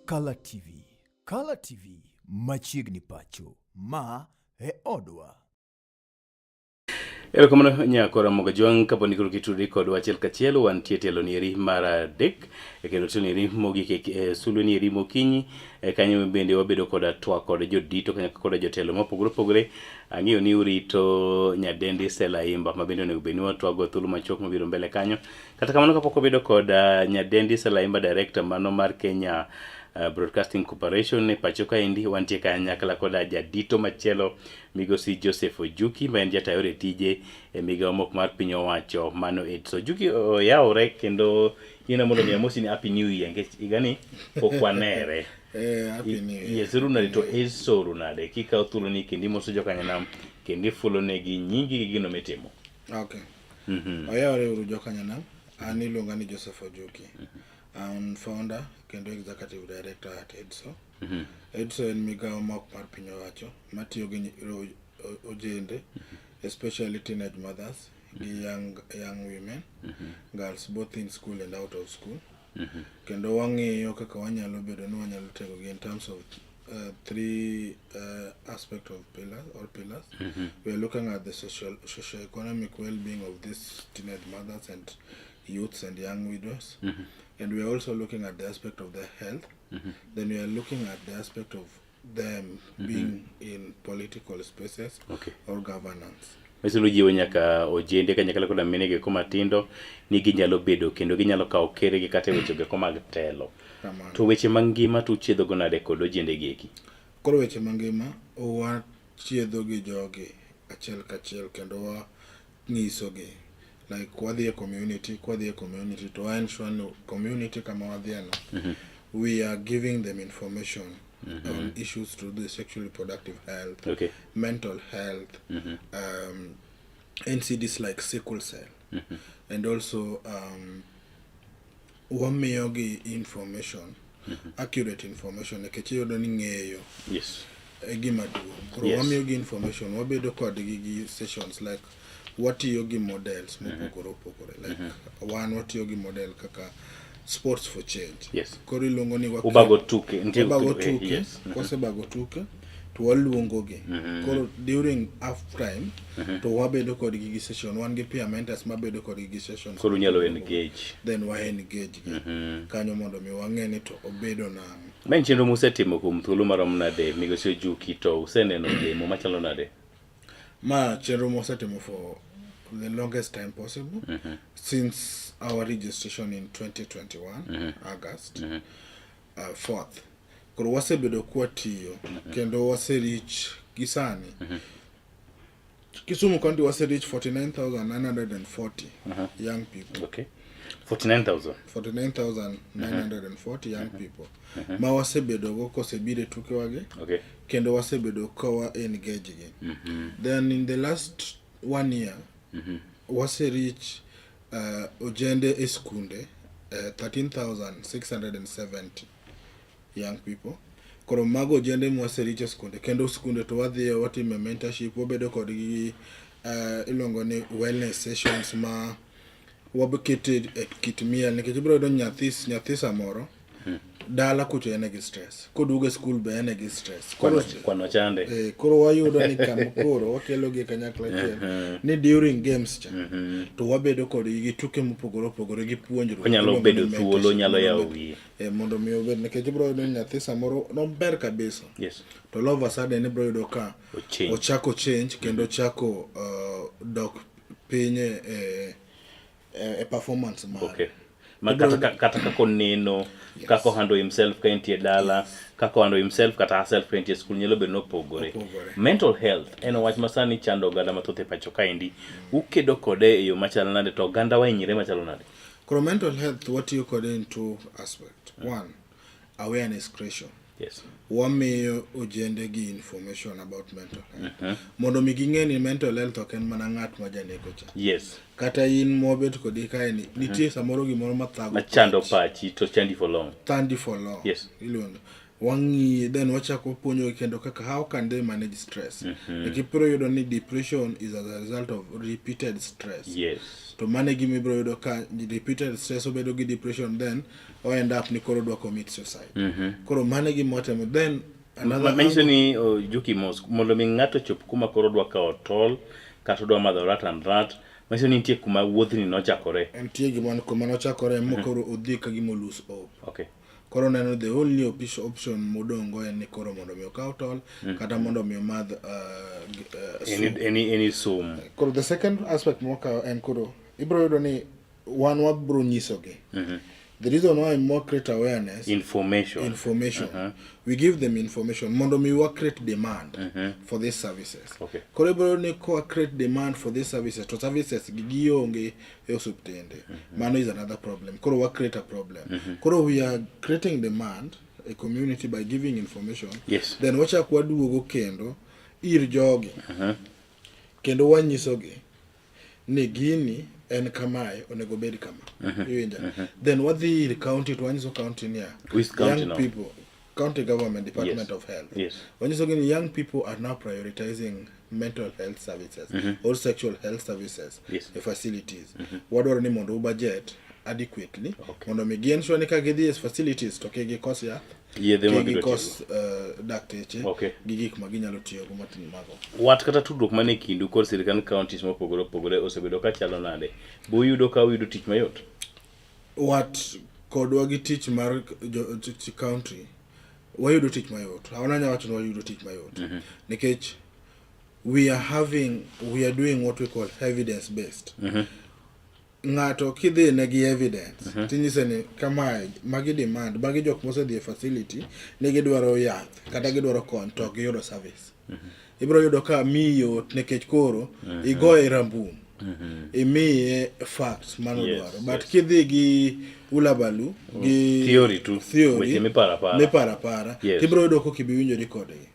Color TV. Color TV machiegni pacho. Ma e odwa. Ero kamano nyakora moga jwang kaponi koro kitudi kod wachiel kachiel wantie telo nieri mar adek kendo telo nieri mogik Sulwe nieri Mokinyi kanyo bende wabedo koda twak kod jodito kanyakla koda jotelo mopogore opogore. Ang'eyo ni urito nyadendi Stella Imba mabende onego bed ni watwago thuolo machuok mabiro mbele kanyo. Kata kamano kapok wabedo koda nyadendi Stella Imba, director mano mar Kenya Broadcasting Corporation e pacho kaendi, wantie kanyakla koda jadito machielo migosi Joseph Ojuki ma en jatayore tije e migao mok mar piny owacho mano so Ojuki oyawore kendo ina mondo mi amosi ni happy new year nikech igani pok wanere. Happy new year. Yes, runade to eso runade kikawo thuolo ni kendi moso jokanyanam kendi fulo negi nyingi gi gino mitimo. Okay. Oyawore uru jokanyanam. An iluonga ni Joseph Ojuki. I'm founder kendo executive director at EDSO. EDSO en migao mok mar piny owacho matiyo gi ojende, especially teenage mothers, young women, girls both in school and out of school. Kendo wang'iyo kaka wanyalo bedo ni wanyalo tego gi in terms of three aspect of pillars. We are looking at the socio-economic well-being of these teenage mothers and youths and young widows. And we are also looking at the aspect of their health. Then we are looking at the aspect of them being in political spaces or governance. Mesulu jiwo nyaka ojende kanyakla koda minege komatindo ni ginyalo bedo kendo ginyalo kawo keregi kata weche go mag telo. To weche mangima tuchiedho go nade kod ojende gieki? Koro weche mangima wachiedho gi jogi achiel kachiel kendo wa nyiso gi like wadhi e community to ensure community kama wadhiano. We are giving them information on issues to do sexually reproductive health, mental health, NCDs like sickle cell, and also wamiyogi information, accurate information nikech iyudo ni ng'eyo gima duong'. Wamiyogi information, wabedo kodgi gi sessions like watiyo gi models mopogore opogore, like watiyo gi model kaka sports for change. Koro iluongo ni ubago tuke wasebago tuke to waluongo gi. Koro during half time to wabedo kodgi gi session, wan gi peer mentors mabedo kodgi gi sessions. Koro nyalo engage. Then wa engage gi kanyo mondo mi wang'e ni to obedo na men chenro musetimo kuom thuolo marom nade migosi Ojuki, to useneno gemo machalo nade? Ma chenro mosetimo for the longest time possible since our registration in 2021 August 4th. Koro wasebedo kwatiyo kendo waserich gisani Kisumu County waserich 49,940 young people. 49,940 young people. Ma wasebedo go kosebire tuke wage. Kendo wasebedo kawa engage gi. Then in the last 1 year waserich ojende eskunde 13,670 young people. Koro mago ojende mwaserich eskunde kendo skunde to wadhi watime mentorship, wabedo kodgi ilongo ni wellness sessions ma wabekete kit miel nikech ibiro yudo nyathi samoro dala kucho ene gi stress, koduogo school be ene gi stress, kwano chande. Koro wayudo ni kam koro wakelo gi kanyakla achiel ni during games cha to wabedo kod gi tuke mopogore opogore gi puonjruok nyalo bedo thuolo nyalo yawo wiye mondo mi obed nikech ibiro yudo nyathi samoro no ber kabisa to all of a sudden ibiro yudo ka ochako change kendo chako dok piny a performance man. Kata kako neno, kako handle himself ka entie dala, kako handle himself kata herself ka entie school nyalo bedo nopogore. Mental health en wach masani chando oganda mathoth e pacho kaendi. Ukedo kode e yo machalo nade to oganda wa inyire machalo nade? Koro mental health watiyo kode in two aspects. One, awareness creation. Wamiyo ojende gi information about mental health. Mondo mi ging'e ni mental health ok en mana ng'at ma janego cha. Kata in mobet kodi kae ni nitie samoro gimoro mathago machando pachi to chandi for long. Iluongo. wangi then wachako puonjo kendo kaka how can they manage stress. Ikipiro yudo ni depression is as a result of repeated stress. Yes. To manage gimi bro yudo ka repeated stress obedo gi depression, then o end up ni koro dwa commit suicide. Koro manage motemo then another mention Juki mondo mi ng'ato chop kuma koro dwa kawo tol kata dwa madho rat and rat, mention ni nitie kuma wuodhni nochakore. Nitie gima kuma nochakore mokoro odhi ka gimo lose hope. Okay. Koro neno the only option modongo en ni koro mondo mi okaw tol kata mondo mi madh any sum. Koro the second aspect moka en koro ibro yudo ni wan wabro nyisogi. The reason why more create awareness, information. We give them information. Mondo mi wa create demand for these services. Okay. Kore bro ni ko create demand for these services. To services gigionge e subtende. Mano is another problem. Koro wa create a problem. Koro we are creating demand a community by giving information. Yes. Then wacha kwa duogo kendo ir jogi. Kendo wanyisogi ni gini en kamae onego bed kama. Then what the county to wanyiso county near young now? People, county government department of health. Yes. Wanyiso again young people are now prioritizing mental health services or sexual health services. Yes. Facilities. What are ni mondo budget adequately. Mondo mi gien shwa ni ka gidhi facilities to kegi cost ya kegi cost dakteche gigik maginyalo tiyo go matin mago. Wat kata tudruok mane kindu kod sirikal counties mopogore osebedo ka chalo nade? Bo yudo ka uyudo tich mayot? Wat kodwa gi tich mar county wayudo tich mayot. Hawana wacho ni wayudo tich mayot. Nikech we are doing what we call evidence based. Ngato kidhi negi evidence tinyise ni kama magi demand magi jok mose dhi facility ne gidwaro yath kata gidwaro kony to giyudo service. Ibro yudo ka miyo nekech koro igoye rambum imiye facts mano dwaro but kidhi gi ulabalu gi theory mipara ibro yudo ko kibiwinjori kodgi.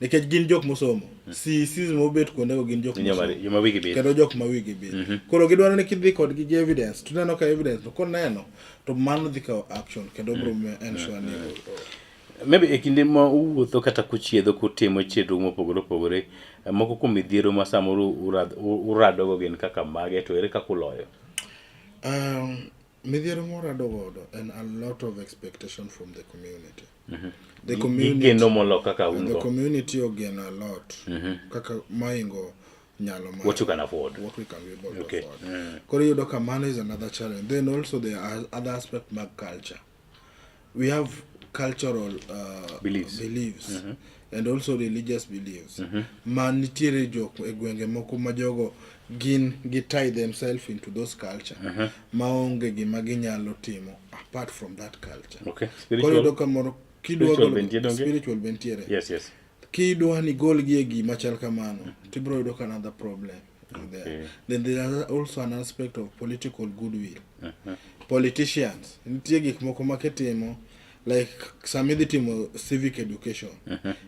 Nikech gin jok mosomo si mobet kuonde go gin jok mosomo kendo jok ma wigi bit koro gidwaro ni kidhi kod gi evidence to neno ka evidence to koneno to mano dhi kawo action kendo bro ensure ni maybe e kinde ma uwuotho kata kuchiedho kutimo chenro mopogore moko kuom midhiero ma samoro uradogo gin kaka mage to ere kaka uloyo? Midhiero moradogo and a lot of expectation from the community. The community again a lot. Kaka maingo nyalo ma. What you can afford. What we can be able to afford. Kori yudo ka mano is another challenge. Then also there are other aspect of culture. We have cultural beliefs and also religious beliefs. Manitiere jok e gwenge moko ma jogo gin tie themselves into those culture. Maonge gima ginyalo timo apart from that culture. Okay. Spiritual bentiere. Yes. Kidwa ni gol gi gima chal kamano tibro yudo another problem there. Then there is also an aspect of political goodwill. Politicians nitie gik moko maketimo like samedi timo civic education.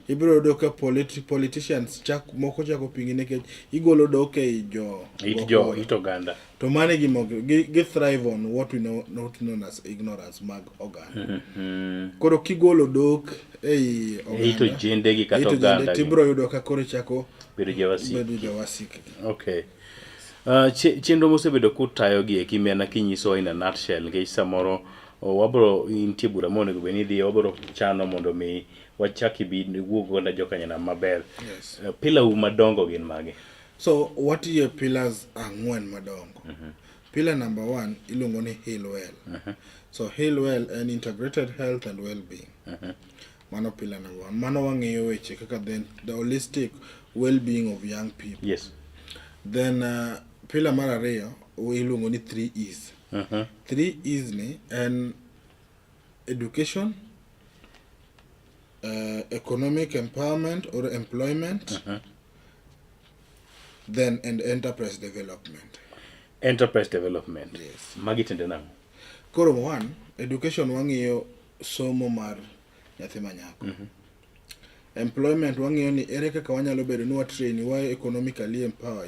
Ibro yudo ka politicians moko chako pingi nekech igolo doke ito ganda to mane gi thrive on what we know not known as ignorance mag organ. Koro kigolo dok ei ito jende gi kata oganda tibro yudo ka koro chako bedo jawasiki. Okay. Chenro mosebedo kutayo gi ekimena kinyiso in a nutshell nikech samoro wabro intie bura monego beni dhi wabro chano mondo mi wachaki bi wuogo na jokanyana maber. Pillar madongo gin mage? So what are pillars ang'wen madongo? Pillar number 1 iluongo ni heal well. So heal well and integrated health and well-being. Mano pillar number 1. Mano wang'iyo weche kaka the holistic well-being of young people. Yes. Then pillar mar ariyo iluongo ni 3 E's. 3 E's ni and education, economic empowerment or employment, then and enterprise development. Yes. Magi tende nango? Koro 1, education wang'iyo somo mar nyathi manyako. Employment wang'iyo ni ere kaka wanyalo bedo ni watrain wa economically empower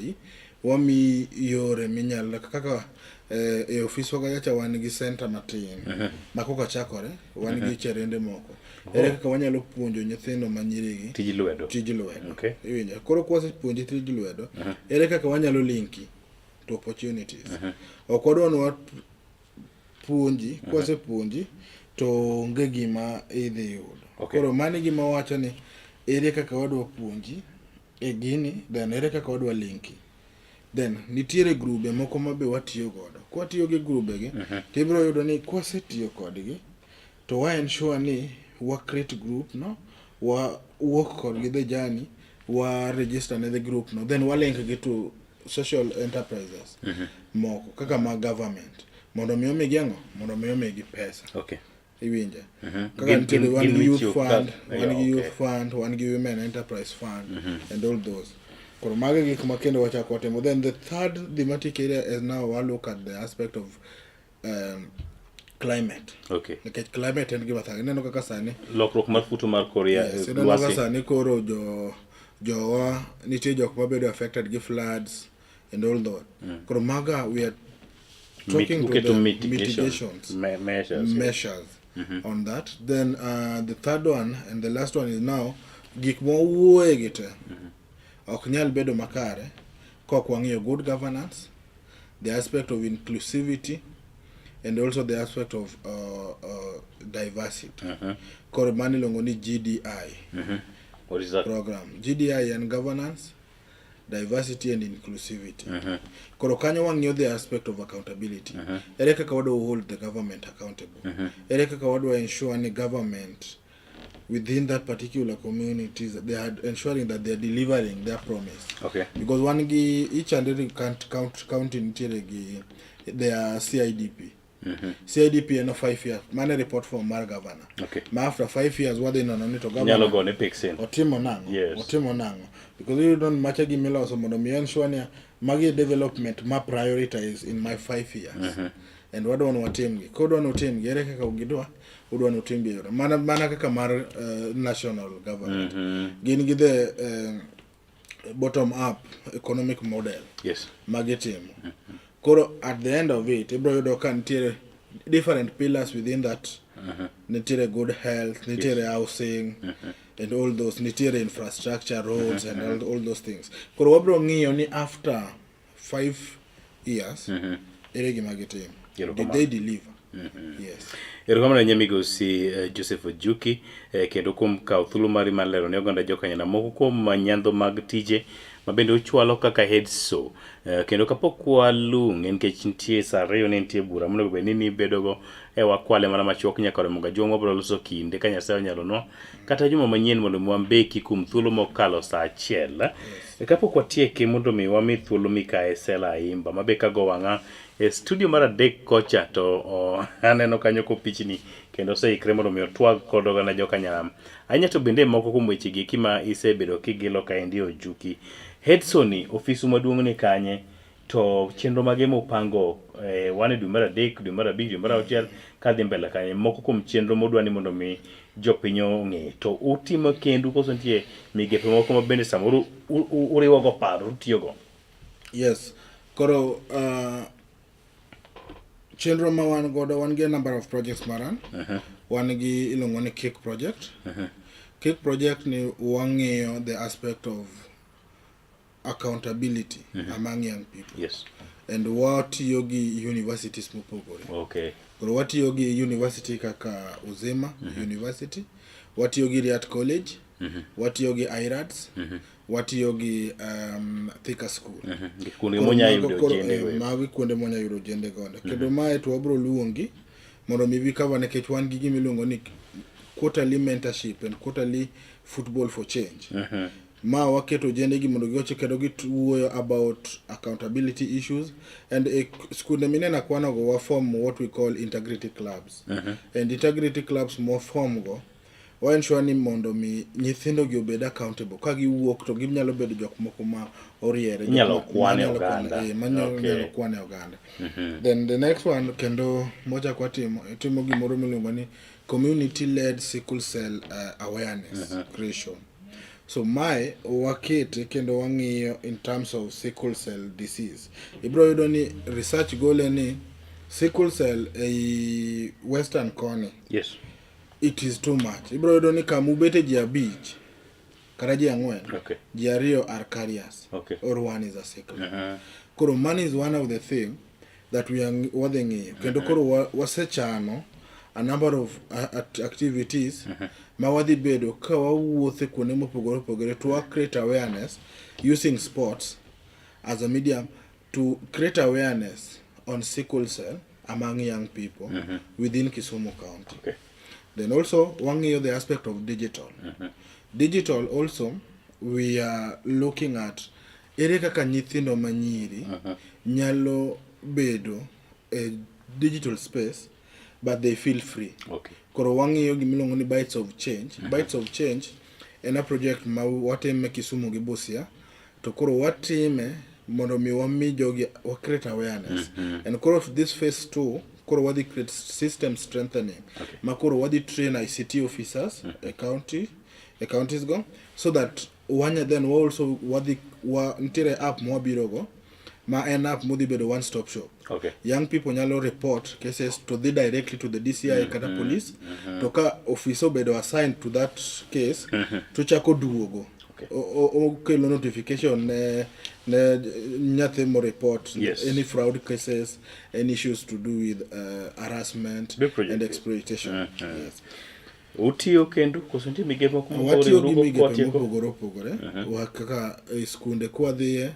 wami yore minyalo kaka e ofis wagacha wan gi center matin ma koka chakore wan gi cherende moko ere kaka wanyalo puonjo nyithindo manyirigi tij lwedo okay. Iwinja koro kwase puonjo tij lwedo ere kaka wanyalo linki to opportunities ok wadwa ni puonji kwase puonji to onge gima idhi yudo koro mani gima wacho ni ere kaka wadwa puonji e gini then ere kaka wadwa linki then nitiere grube moko mabe watiyo godo kwa tiyo gi grube gi tibro yudo ni kwasetiyo kodgi to wa ensure ni wa create group no wa work kodgi the journey wa register ne the group no then wa link gi to social enterprises moko kaka ma government mondo mi omigengo mondo mi omigi pesa iwinja kaka nitiere one youth fund one gi women enterprise fund and all those koro mage gik makendo wachako timo then the third thematic area is now we look at the aspect of climate nikech climate en gima thang neno kaka sani lokruok mar futo mar korea lwasi kaka sani koro jowa nitie jok mabedo affected gi floods and all that koro maga we are talking to the mitigations measures on that then the third one and the last one is now gik mowuoye gite ok nyal bedo makare kok wang'iyo good governance the aspect of inclusivity and also the aspect of diversity koro mani longo ni GDI what is that program GDI and governance diversity and inclusivity koro kanyo wang'iyo the aspect of accountability ere kaka wadwa hold the government accountable ere kaka wadwa ensure ni government within that particular communities they are ensuring that they are delivering their promise because one each and every county nitiere gi their CIDP CIDP in 5 years mane report from mar governor ma after 5 years what they no to governor nyalo go ne pixin otimo nango because you don't match gi miloso mondo mi ensure ni magi development ma prioritize in my 5 years and what don't watim gi kodwa no tim gi ere kaka ugidwa udwa no tim gi mana kaka mar national government gin gi the bottom up economic model magi timo koro at the end of it ibro yudo kan nitiere different pillars within that nitiere good health nitiere housing and all those nitiere infrastructure roads and all those things koro wabro ng'iyo ni after 5 years ere gima gitim did they deliver yes erokamano nyamigosi Joseph Ojuki kendo kuom kawo thuolo mari mar lero ne oganda jokanyana moko kuom nyandho mag tije mabende ochwalo kaka headso kendo kapok walung nikech nitie saa 2 ne nitie bura mondo be ni bedogo wakwale mana machuok nyaka romo ga joma bro loso kinde ka Nyasaye onyalo no kata juma manyien mondo mwambeki kum thuolo mokalo saa 1 kapok watieke mondo mi wami thuolo mikae sela imba mabe kago wanga studio mar adek kocha to aneno kanyo ko pichni kendo seikre mondo mi otwag kodoga na jokanyam anyato bende moko kuom weche gi kima isebedo kigilo ka endi Ojuki Headsoni ofisu maduong' ni kanye to chenro mage mopango wane dwe mar adek dwe mar abich dwe mar auchiel kadhi mbele kanye moko kuom chenro modwani mondo mi jopiny ong'e to utimo kendu koso nitie migepe moko mabende samoro uriwogo paro utiyogo yes koro chenro ma wan godo wan gi number of projects maran wan gi ilongo ni kick project kick project ni wang'iyo the aspect of accountability among young people and what yogi universities mopogore koro watiyo gi university kaka Uzima University watiyo gi Riat College watiyo gi IRADS watiyo gi Thika School kuonde monya yudo jende go magi kuonde monya yudo jende gonde kendo mae to wabro luongi mondo mi bi cover nekech wan gi gimiluongo ni quarterly mentorship and quarterly football for change ma waketo jende gi mondo giwache kendo gituoyo about accountability issues and skunde minena kwano go wa form what we call integrity clubs and integrity clubs mo form go wa ensure ni mondo mi nyithindo gi obed accountable ka giwuok to ginyalo bedo jok moko ma oriere nyalo kwane oganda nyalo kwane oganda then the next one kendo moja kwa timo gimoro miluongo ni community led sickle cell awareness creation So mae wakete kendo wang'iyo in terms of sickle cell disease. Ibro yudo ni research gole ni sickle cell ei western koni. Yes. It is too much. Ibro yudo ni kamubete ji abich kata ji ang'wen. Okay. Ji ariyo are carriers. Okay. Or one is a sickle. Koro man is one of the thing that we are wadhi kendo koro wasechano a number of activities ma wadhi bedo ka wawuothe kuonde mopogore opogore to create awareness using sports as a medium to create awareness on sickle cell among young people within Kisumu County. Okay. Then also wang'iyo the aspect of digital. Digital also we are looking at ere kaka nyithindo manyiri nyalo bedo a digital space but they feel free. Okay. Koro wang'iyo gimiluongo ni Bites of Change. Bites of Change en a project ma watime Kisumu gi Busia to koro watime mondo mi wami jogi wa create awareness. And koro this phase 2 koro wadhi create system strengthening. Okay. Ma koro wadhi train ICT officers counties go so that wanya then we also wadhi nitire app mwabiro go ma en app modhi bedo one stop shop. Okay. Young people nyalo report cases to the directly to the DCI kata police to ka officer bedo assigned to that case to chako duogo. Okay. Kelo notification ne nyathi mo report. Yes. Any fraud cases, any issues to do with harassment and exploitation. Yes. Utiyo kendo koso nitie migepe moko watiyo gi migepe mopogore opogore kaka skunde kwa dhiye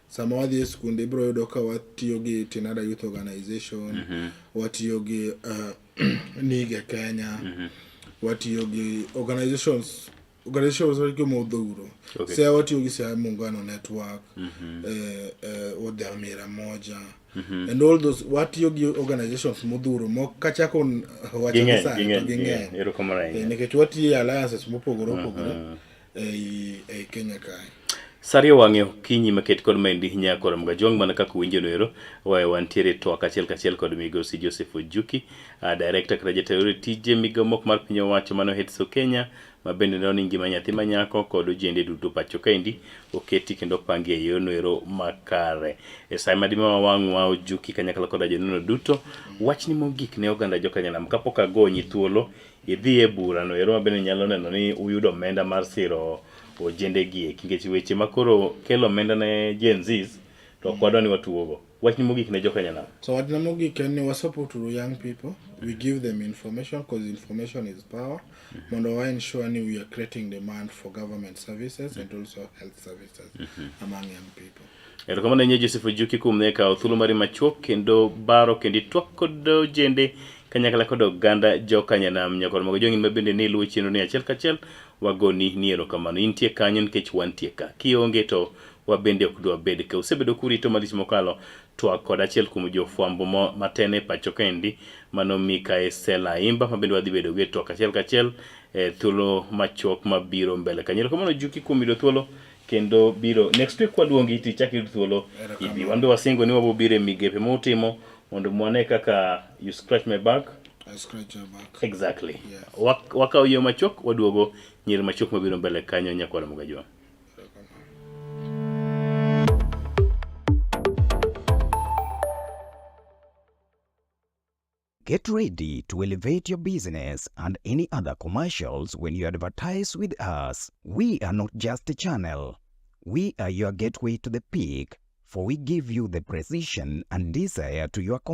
sama wadhi e skunde ibro yudo ka watiyo gi Tinada Youth Organization, watiyo gi Nige Kenya, watiyo gi organizations kama Udhuru. Okay. Sasa watiyo gi Siaya Muungano Network, Wadhamira Moja, and all those watiyo gi organizations modhuro kachako wacha sana ging'eny. Nikech watiyo alliances mopogore opogore ei Kenya kae. Sario wang'eyo kinyi maket kod maendi hinya kod mga jong mana kaka winjo noero wantiere twak achiel kod migosi Joseph Ojuki, director kata jatelo tije migawo mok mar piny owacho mano Headso Kenya, ma bende neno ni ngima nyathi manyako kod ojende duto pacho kaendi oketi kendo pangi e yor noero makare. E sai madime wawang'wa Ojuki kanyakla kod joneno duto, wachni mogik ne oganda jokanyanam kapok agonyi thuolo idhi e bura noero ma bende nyalo neno ni uyudo omenda mar siro ojende gie kingech weche makoro kelo omenda ne Gen Zs to kwadwa ni watuogo. Wachni mogik ne jokanyanam. So what mogik en ni we support to young people, we give them information because information is power. Mondo wa ensure ni we are creating demand for government services and also health services among young people. Erokamano ne Joseph Ojuki kuom ne kawo thuolo mari machuok kendo baro kendo twak kod ojende kanyakla kod oganda jokanyanam nyakor mago jong'in mabende ne luwo chenro ni achiel kachiel wagoni ni erokamano. Intie kanyo nikech wantie ka. Kionge to wabende ok dwa bed ka. Usebedo kurito malich mokalo twak kod achiel kuom jofwambo matene pacho kendi mano Mikae Sela Imba mabende wadhi bedo gi twak achiel kachiel thuolo machuok mabiro mbele kanyo. Erokamano Ojuki kuom yudo thuolo kendo biro next week waluongi iti chaki thuolo ibi wambe wasingo ni wabobire migepe motimo mondo mwane kaka you scratch my back, I scratch your back. Exactly. Yes. Wakao yo machok waduogo nyiri machok mabiro mbele kanyo nyakwara mugajwa. Get ready to elevate your business and any other commercials when you advertise with us. We are not just a channel. We are your gateway to the peak, for we give you the precision and desire to your